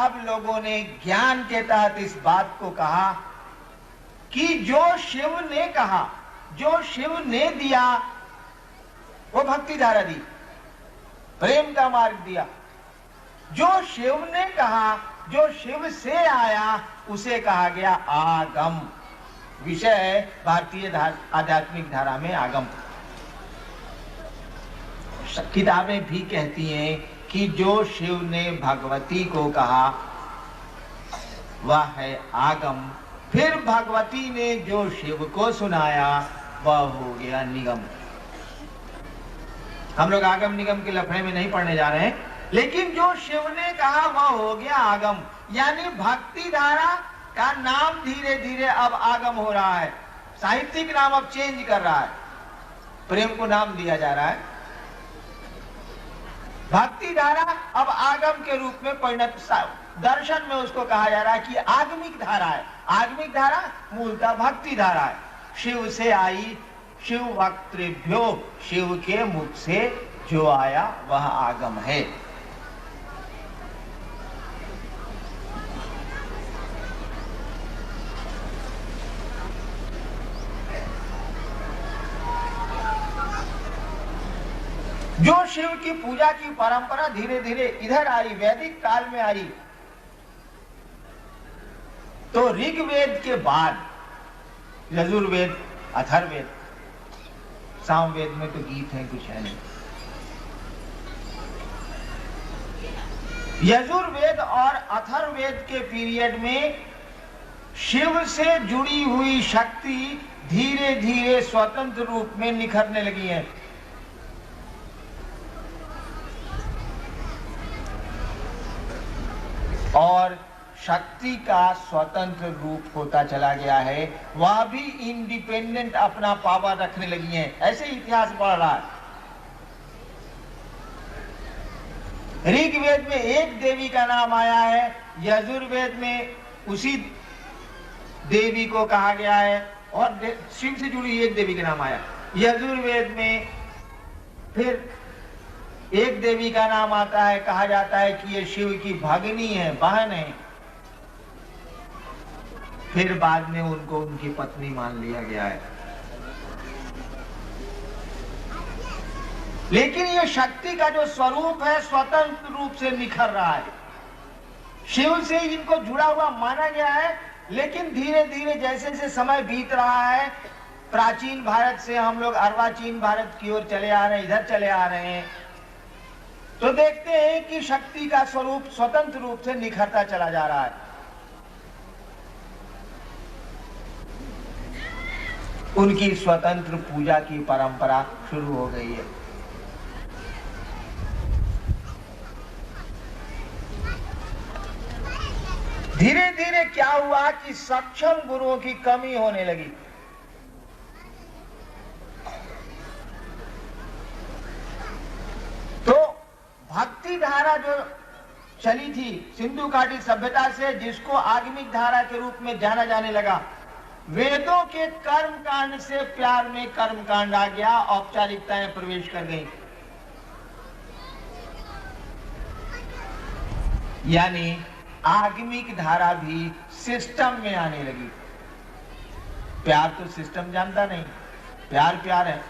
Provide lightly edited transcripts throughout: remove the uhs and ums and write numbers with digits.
सब लोगों ने ज्ञान के तहत इस बात को कहा कि जो शिव ने कहा, जो शिव ने दिया, वो भक्ति धारा दी, प्रेम का मार्ग दिया। जो शिव ने कहा, जो शिव से आया, उसे कहा गया आगम। विषय है भारतीय आध्यात्मिक धारा में आगम। किताबें भी कहती हैं कि जो शिव ने भगवती को कहा वह है आगम, फिर भगवती ने जो शिव को सुनाया वह हो गया निगम। हम लोग आगम निगम के लफड़े में नहीं पढ़ने जा रहे हैं, लेकिन जो शिव ने कहा वह हो गया आगम। यानी भक्ति धारा का नाम धीरे धीरे अब आगम हो रहा है, साहित्यिक नाम अब चेंज कर रहा है, प्रेम को नाम दिया जा रहा है। भक्ति धारा अब आगम के रूप में परिणत, दर्शन में उसको कहा जा रहा है कि आगमिक धारा है। आगमिक धारा मूलतः भक्ति धारा है। शिव से आई, शिव वक्तृभ्यो, शिव के मुख से जो आया वह आगम है। जो शिव की पूजा की परंपरा धीरे धीरे इधर आई, वैदिक काल में आई, तो ऋग्वेद के बाद यजुर्वेद, अथर्ववेद, सामवेद में तो गीत है, कुछ है नहीं। यजुर्वेद और अथर्ववेद के पीरियड में शिव से जुड़ी हुई शक्ति धीरे धीरे स्वतंत्र रूप में निखरने लगी है। और शक्ति का स्वतंत्र रूप होता चला गया है, वह भी इंडिपेंडेंट अपना पावर रखने लगी है। ऐसे इतिहास बढ़ रहा है। ऋग्वेद में एक देवी का नाम आया है, यजुर्वेद में उसी देवी को कहा गया है, और शिव से जुड़ी एक देवी का नाम आया। यजुर्वेद में फिर एक देवी का नाम आता है, कहा जाता है कि ये शिव की भगिनी है, बहन है। फिर बाद में उनको उनकी पत्नी मान लिया गया है। लेकिन ये शक्ति का जो स्वरूप है स्वतंत्र रूप से निखर रहा है। शिव से इनको जुड़ा हुआ माना गया है, लेकिन धीरे धीरे जैसे जैसे समय बीत रहा है, प्राचीन भारत से हम लोग अर्वाचीन भारत की ओर चले आ रहे हैं, इधर चले आ रहे हैं, तो देखते हैं कि शक्ति का स्वरूप स्वतंत्र रूप से निखरता चला जा रहा है। उनकी स्वतंत्र पूजा की परंपरा शुरू हो गई है। धीरे धीरे क्या हुआ कि सक्षम गुरुओं की कमी होने लगी। तो भक्ति धारा जो चली थी सिंधु घाटी सभ्यता से, जिसको आगमिक धारा के रूप में जाना जाने लगा, वेदों के कर्म कांड से प्यार में कर्म कांड आ गया, औपचारिकताएं प्रवेश कर गई। यानी आगमिक धारा भी सिस्टम में आने लगी। प्यार तो सिस्टम जानता नहीं, प्यार प्यार है।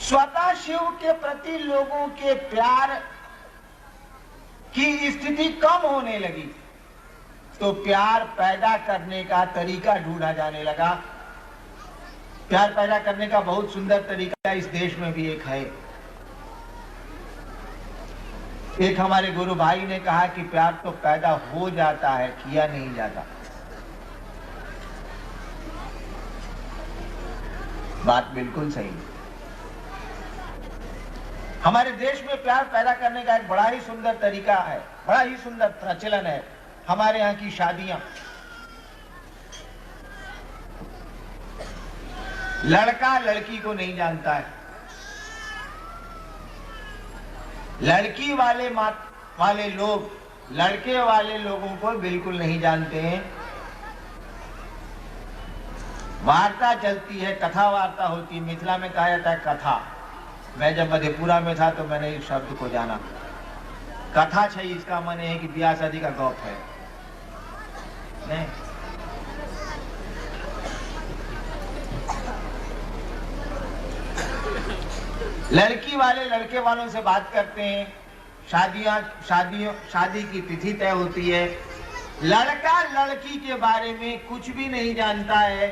स्वतः शिव के प्रति लोगों के प्यार की स्थिति कम होने लगी, तो प्यार पैदा करने का तरीका ढूंढा जाने लगा। प्यार पैदा करने का बहुत सुंदर तरीका इस देश में भी एक है। एक हमारे गुरु भाई ने कहा कि प्यार तो पैदा हो जाता है, किया नहीं जाता। बात बिल्कुल सही है। हमारे देश में प्यार पैदा करने का एक बड़ा ही सुंदर तरीका है, बड़ा ही सुंदर प्रचलन है। हमारे यहाँ की शादियां, लड़का लड़की को नहीं जानता है, लड़की वाले लोग लड़के वाले लोगों को बिल्कुल नहीं जानते हैं। वार्ता चलती है, कथा वार्ता होती है। मिथिला में कहा जाता है कथा। मैं जब मधेपुरा में था तो मैंने इस शब्द को जाना। कथा छई इसका मन है कि ब्याह शादी का गप है नहीं। लड़की वाले लड़के वालों से बात करते हैं, शादी की तिथि तय होती है। लड़का लड़की के बारे में कुछ भी नहीं जानता है।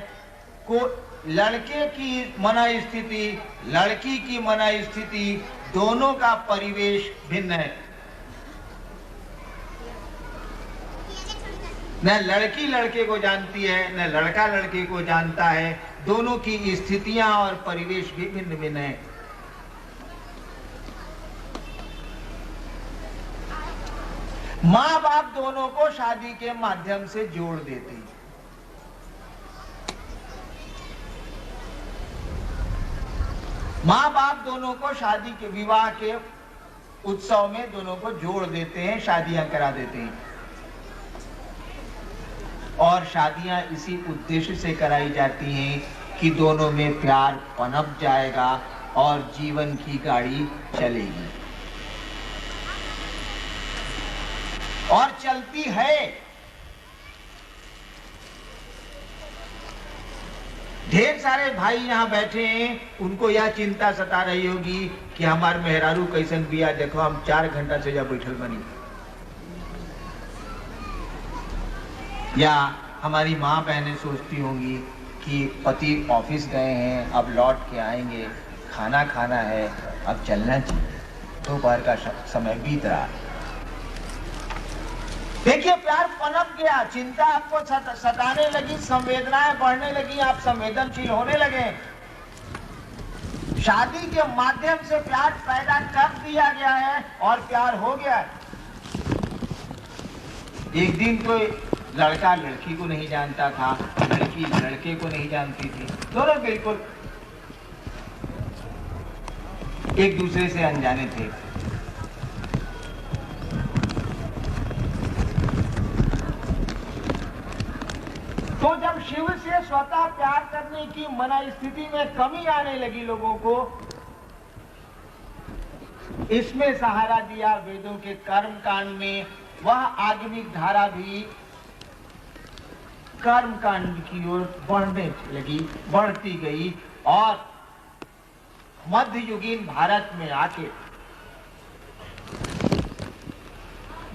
लड़के की मना स्थिति, लड़की की मना स्थिति, दोनों का परिवेश भिन्न है। न लड़की लड़के को जानती है, न लड़का लड़के को जानता है। दोनों की स्थितियां और परिवेश भी भिन्न भिन्न है। माँ बाप दोनों को शादी के माध्यम से जोड़ देते हैं। माँ बाप दोनों को शादी के विवाह के उत्सव में दोनों को जोड़ देते हैं, शादियां करा देते हैं। और शादियां इसी उद्देश्य से कराई जाती हैं कि दोनों में प्यार पनप जाएगा और जीवन की गाड़ी चलेगी। और चलती है। ढेर सारे भाई यहाँ बैठे हैं, उनको यह चिंता सता रही होगी कि हमारे मेहरारू कैसन बिया, देखो हम 4 घंटा से जब बैठल बनी। या हमारी माँ बहनें सोचती होंगी कि पति ऑफिस गए हैं, अब लौट के आएंगे, खाना खाना है, अब चलना चाहिए, दोपहर का समय बीत रहा है। देखिए प्यार पनप गया, चिंता आपको सताने लगी, संवेदनाएं बढ़ने लगी, आप संवेदनशील होने लगे। शादी के माध्यम से प्यार पैदा कर दिया गया है और प्यार हो गया है। एक दिन कोई लड़का लड़की को नहीं जानता था, लड़की लड़के को नहीं जानती थी, दोनों बिल्कुल एक दूसरे से अनजाने थे। तो जब शिव से स्वतः प्यार करने की मना स्थिति में कमी आने लगी लोगों को, इसमें सहारा दिया वेदों के कर्म कांड में। वह आगमिक धारा भी कर्म कांड की ओर बढ़ने लगी, बढ़ती गई और मध्ययुगीन भारत में आके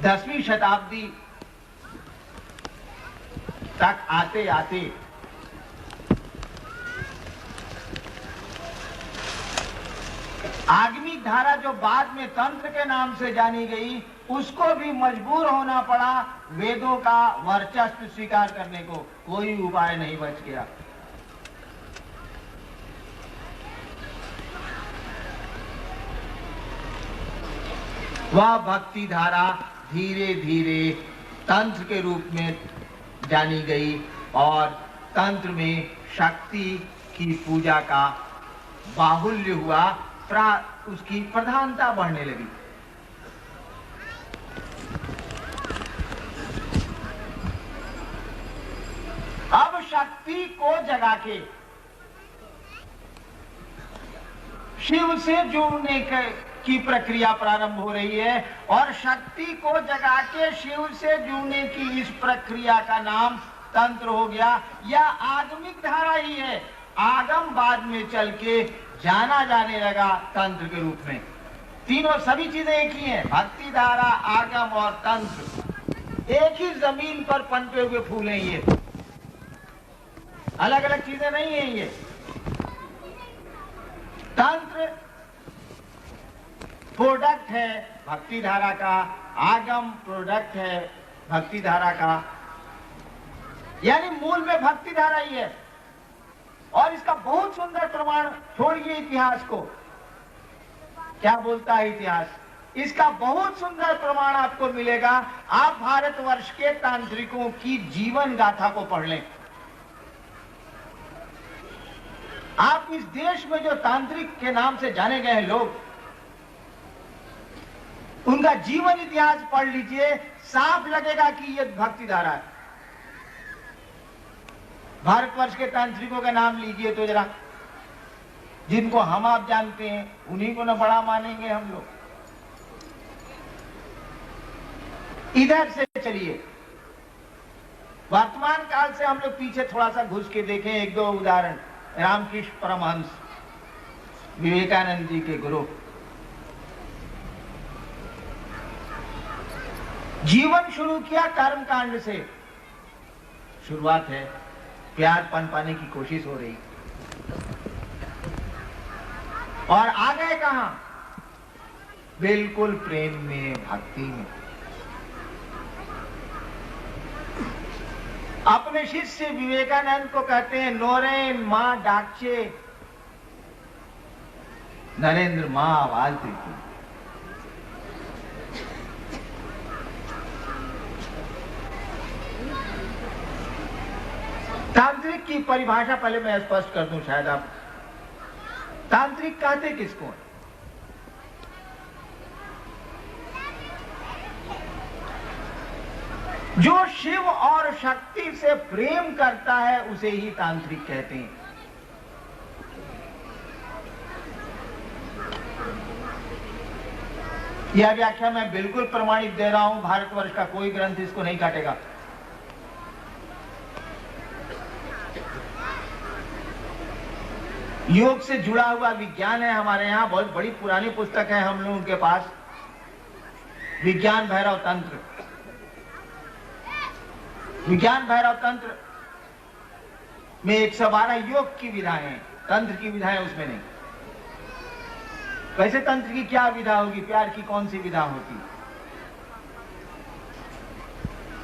10वीं शताब्दी तक आते आते आगमिक धारा जो बाद में तंत्र के नाम से जानी गई, उसको भी मजबूर होना पड़ा वेदों का वर्चस्व स्वीकार करने को। कोई उपाय नहीं बच गया। वह भक्ति धारा धीरे धीरे तंत्र के रूप में जानी गई और तंत्र में शक्ति की पूजा का बाहुल्य हुआ, उसकी प्रधानता बढ़ने लगी। अब शक्ति को जगा के शिव से जुड़ने की प्रक्रिया प्रारंभ हो रही है और शक्ति को जगा के शिव से जुड़ने की इस प्रक्रिया का नाम तंत्र हो गया। यह आगमिक धारा ही है, आगम बाद में चल के जाना जाने लगा तंत्र के रूप में। तीनों सभी चीजें एक ही हैं, भक्ति धारा, आगम और तंत्र एक ही जमीन पर पनपे हुए फूल हैं। ये अलग अलग चीजें नहीं है। ये तंत्र प्रोडक्ट है भक्ति धारा का, आगम प्रोडक्ट है भक्ति धारा का, यानी मूल में भक्ति धारा ही है। और इसका बहुत सुंदर प्रमाण, छोड़िए इतिहास को, क्या बोलता है इतिहास, इसका बहुत सुंदर प्रमाण आपको मिलेगा। आप भारतवर्ष के तांत्रिकों की जीवन गाथा को पढ़ लें। आप इस देश में जो तांत्रिक के नाम से जाने गए हैं लोग, उनका जीवन इतिहास पढ़ लीजिए, साफ लगेगा कि ये भक्ति धारा है। भारतवर्ष के तांत्रिकों का नाम लीजिए तो जरा, जिनको हम आप जानते हैं, उन्हीं को ना बड़ा मानेंगे हम लोग। इधर से चलिए, वर्तमान काल से हम लोग पीछे थोड़ा सा घुस के देखें एक दो उदाहरण। रामकृष्ण परमहंस, विवेकानंद जी के गुरु, जीवन शुरू किया कर्म कांड से। शुरुआत है, प्यार पाने की कोशिश हो रही, और आ गए कहां? बिल्कुल प्रेम में, भक्ति में। अपने शिष्य विवेकानंद को कहते हैं नोरेन मां डाकचे, नरेंद्र मां आवाज देती। तांत्रिक की परिभाषा पहले मैं स्पष्ट कर दूं, शायद आप तांत्रिक कहते किसको है? जो शिव और शक्ति से प्रेम करता है उसे ही तांत्रिक कहते हैं। यह व्याख्या मैं बिल्कुल प्रमाणित दे रहा हूं, भारतवर्ष का कोई ग्रंथ इसको नहीं काटेगा। योग से जुड़ा हुआ विज्ञान है हमारे यहाँ, बहुत बड़ी पुरानी पुस्तक है हम लोगों के पास, विज्ञान भैरव तंत्र। विज्ञान भैरव तंत्र में 112 योग की विधाएं हैं, तंत्र की विधाएं उसमें नहीं। वैसे तंत्र की क्या विधा होगी, प्यार की कौन सी विधा होती?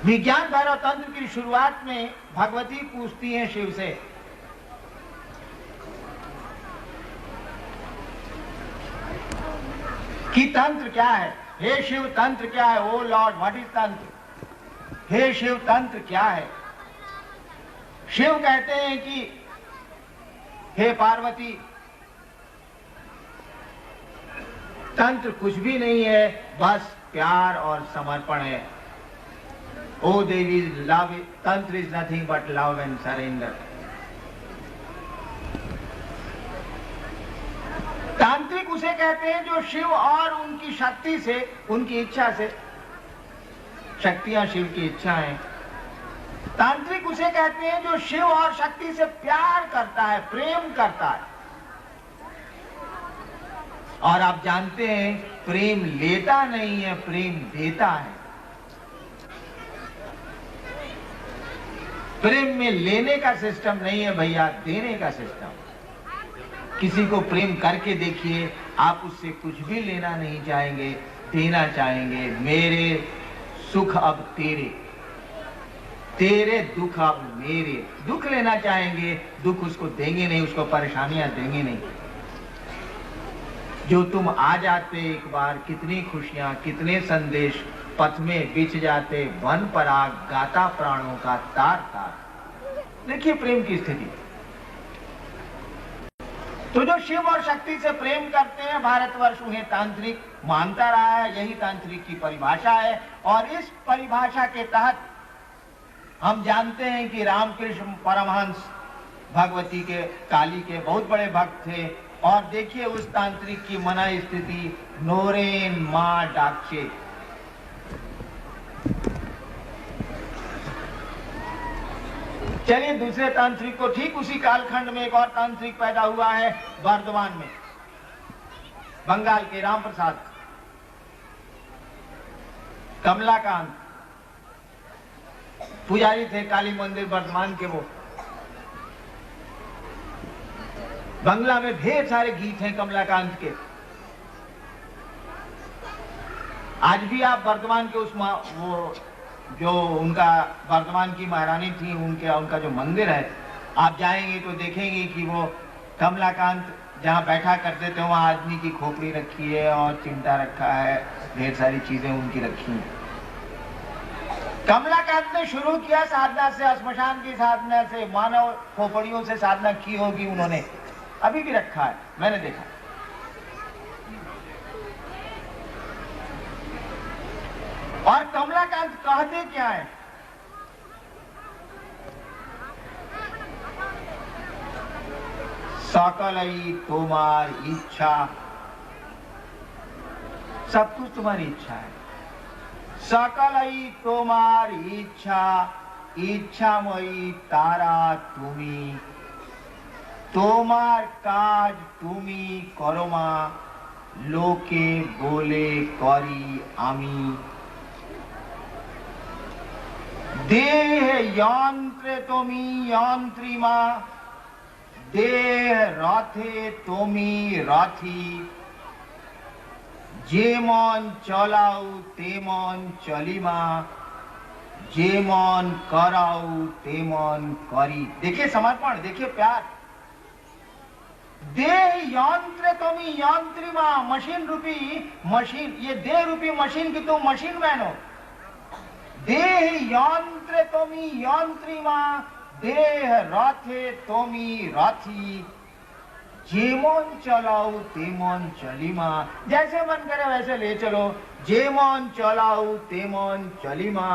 विज्ञान भैरव तंत्र की शुरुआत में भगवती पूछती हैं शिव से, कि तंत्र क्या है? हे शिव, तंत्र क्या है? ओ लॉर्ड, व्हाट इज तंत्र? हे शिव, तंत्र क्या है? शिव कहते हैं कि हे पार्वती, तंत्र कुछ भी नहीं है, बस प्यार और समर्पण है। ओ देवी, लव, तंत्र is nothing but love and surrender. तांत्रिक उसे कहते हैं जो शिव और उनकी शक्ति से, उनकी इच्छा से, शक्तियां शिव की इच्छा है। तांत्रिक उसे कहते हैं जो शिव और शक्ति से प्यार करता है, प्रेम करता है। और आप जानते हैं प्रेम लेता नहीं है, प्रेम देता है। प्रेम में लेने का सिस्टम नहीं है भैया, देने का सिस्टम। किसी को प्रेम करके देखिए, आप उससे कुछ भी लेना नहीं चाहेंगे, देना चाहेंगे। मेरे सुख अब तेरे, तेरे दुख अब मेरे। दुख लेना चाहेंगे, दुख उसको देंगे नहीं, उसको परेशानियां देंगे नहीं। जो तुम आ जाते एक बार, कितनी खुशियां, कितने संदेश पथ में बिछ जाते, वन पराग गाता प्राणों का तार तार। देखिए प्रेम की स्थिति। तो जो शिव और शक्ति से प्रेम करते हैं, भारतवर्ष उन्हें तांत्रिक मानता रहा है, यही तांत्रिक की परिभाषा है। और इस परिभाषा के तहत हम जानते हैं कि रामकृष्ण परमहंस भगवती के, काली के बहुत बड़े भक्त थे। और देखिए उस तांत्रिक की मना स्थिति, नोरेन मां डाकचे। चलिए दूसरे तांत्रिक को, ठीक उसी कालखंड में एक और तांत्रिक पैदा हुआ है बर्धमान में, बंगाल के राम प्रसाद, कमलाकांत पुजारी थे काली मंदिर बर्धमान के। वो बंगला में ढेर सारे गीत हैं कमलाकांत के। आज भी आप बर्धमान के उस वो जो उनका बर्धमान की महारानी थी, उनका जो मंदिर है, आप जाएंगे तो देखेंगे कि वो कमलाकांत जहाँ बैठा करते थे वहाँ आदमी की खोपड़ी रखी है और चिमटा रखा है, ढेर सारी चीजें उनकी रखी हैं। कमलाकांत ने शुरू किया साधना से, श्मशान की साधना से, मानव खोपड़ियों से साधना की होगी उन्होंने, अभी भी रखा है, मैंने देखा। और कमलाकांत कहते क्या है? सकलई तुम्हार इच्छा, सब कुछ तुम्हारी इच्छा है, सकलई तोमार इच्छा इच्छामयी तारा तुमी तोमार काज तुमी करमा लोके बोले करी आमी देह यंत्रे तुमी यंत्रिमा देह रथे तुमी रथी जेमन चलाऊ तेमन चलिमा जेमन कराऊ तेमन करी। देखिए समर्पण, देखिए प्यार। देह यंत्र तुमी यंत्रिमा, मशीन रूपी मशीन, ये देह रूपी मशीन की तुम मशीन बनो। देह यंत्र तुमी यंत्रिमा देह रथे तुमी रथी जेमन चलाऊ तेमन चलिमा, जैसे मन करे वैसे ले चलो। जेमन चलाऊ तेमन चलिमा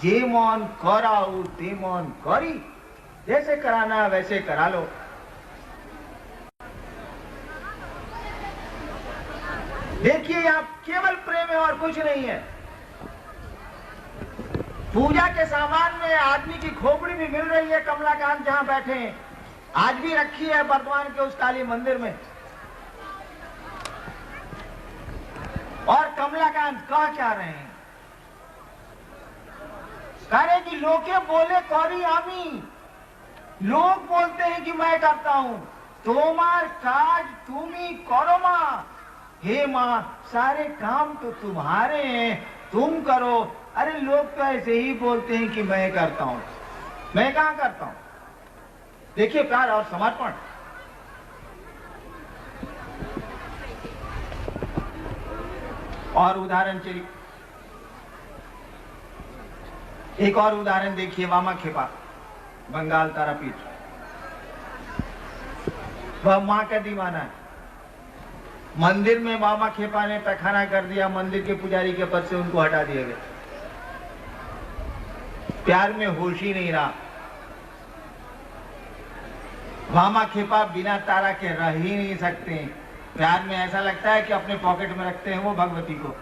जेमन कराऊ तेमन करी, जैसे कराना वैसे करा लो। देखिए यहाँ केवल प्रेम है और कुछ नहीं है। पूजा के सामान में आदमी की खोपड़ी भी मिल रही है, कमलाकांत जहां बैठे हैं आज भी रखी है बर्दवान के उस काली मंदिर में। और कमलाकांत कह क्या रहे हैं? कह रहे कि लोके बोले कौरी आमी, लोग बोलते हैं कि मैं करता हूं। तोमार काज तुमी करो मां, हे मां सारे काम तो तुम्हारे हैं, तुम करो। अरे लोग तो ऐसे ही बोलते हैं कि मैं करता हूं, मैं कहां करता हूं। देखिए प्यार और समर्पण। और उदाहरण चलिए, एक और उदाहरण देखिए। वामा खेपा, बंगाल तारापीठ। वह मां का दीवाना है। मंदिर में वामा खेपा ने पैखाना कर दिया, मंदिर के पुजारी के पद से उनको हटा दिया गया। प्यार में होश ही नहीं रहा। वामा खेपा बिना तारा के रह ही नहीं सकते। प्यार में ऐसा लगता है कि अपने पॉकेट में रखते हैं वो भगवती को।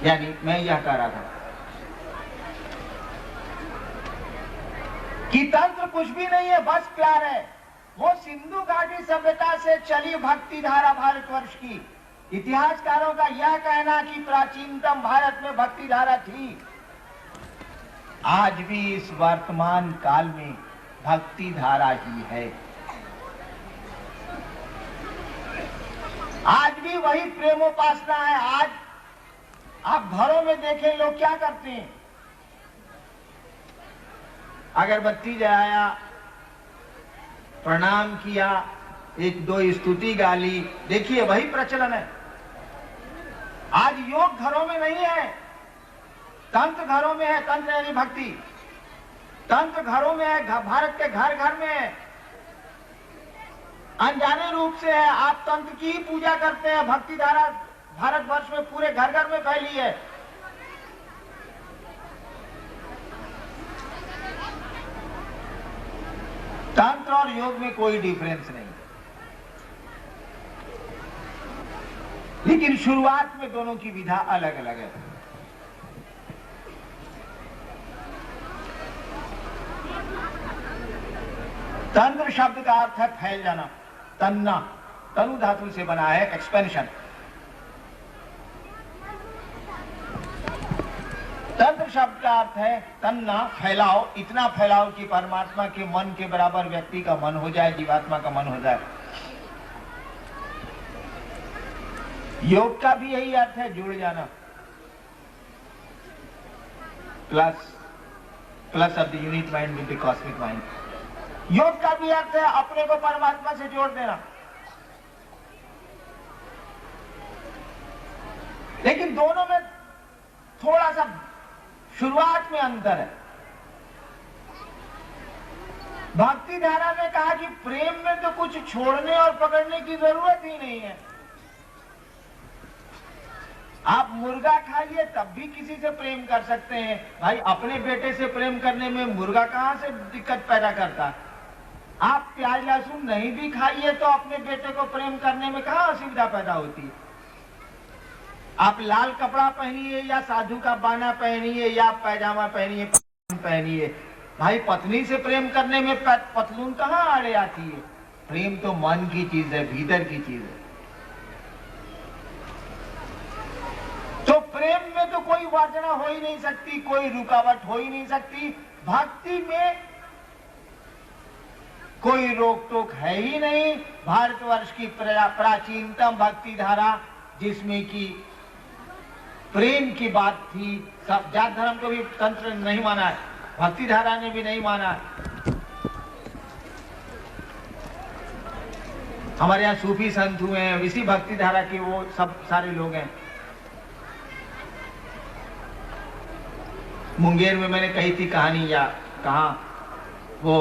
यानी मैं यह कह रहा था कि तंत्र कुछ भी नहीं है, बस प्यार है। वो सिंधु घाटी सभ्यता से चली भक्ति धारा भारतवर्ष की। इतिहासकारों का यह कहना कि प्राचीनतम भारत में भक्ति धारा थी। आज भी इस वर्तमान काल में भक्ति धारा ही है। आज भी वही प्रेमोपासना है। आज आप घरों में देखें लोग क्या करते हैं, अगरबत्ती जलाया, प्रणाम किया, एक दो स्तुति गाली, देखिए वही प्रचलन है। आज योग घरों में नहीं है, तंत्र घरों में है। तंत्र यानी भक्ति, तंत्र घरों में है, भारत के घर घर में है। अनजाने रूप से है। आप तंत्र की ही पूजा करते हैं। भक्ति धारा भारतवर्ष में पूरे घर घर में फैली है। तंत्र और योग में कोई डिफरेंस नहीं, लेकिन शुरुआत में दोनों की विधा अलग अलग है। तंत्र शब्द का अर्थ है फैल जाना, तन्ना, तनु धातु से बना है, एक्सपेंशन। तंत्र शब्द का अर्थ है तन्ना, फैलाओ, इतना फैलाओ कि परमात्मा के मन के बराबर व्यक्ति का मन हो जाए, जीवात्मा का मन हो जाए। योग का भी यही अर्थ है, जुड़ जाना। Plus of the unit mind with the cosmic mind. योग का भी अर्थ है अपने को परमात्मा से जोड़ देना। लेकिन दोनों में थोड़ा सा शुरुआत में अंतर है। भक्ति धारा ने कहा कि प्रेम में तो कुछ छोड़ने और पकड़ने की जरूरत ही नहीं है। आप मुर्गा खाइए तब भी किसी से प्रेम कर सकते हैं। भाई अपने बेटे से प्रेम करने में मुर्गा कहां से दिक्कत पैदा करता? आप प्याज लहसुन नहीं भी खाइए तो अपने बेटे को प्रेम करने में कहां असुविधा पैदा होती है? आप लाल कपड़ा पहनिए या साधु का बाना पहनिए या पैजामा पहनिए पहनिए, भाई पत्नी से प्रेम करने में पतलून कहाँ आड़े आती है? प्रेम तो मन की चीज है, भीतर की चीज है। तो प्रेम में तो कोई वासना हो ही नहीं सकती, कोई रुकावट हो ही नहीं सकती। भक्ति में कोई रोक टोक है ही नहीं। भारतवर्ष की प्राचीनतम भक्ति धारा जिसमें कि प्रेम की बात थी, सब जात धर्म को भी तंत्र नहीं माना है, भक्ति धारा ने भी नहीं माना है। हमारे यहाँ सूफी संत हुए हैं, इसी भक्ति धारा के वो सब सारे लोग हैं। मुंगेर में मैंने कही थी कहानी, या कहा वो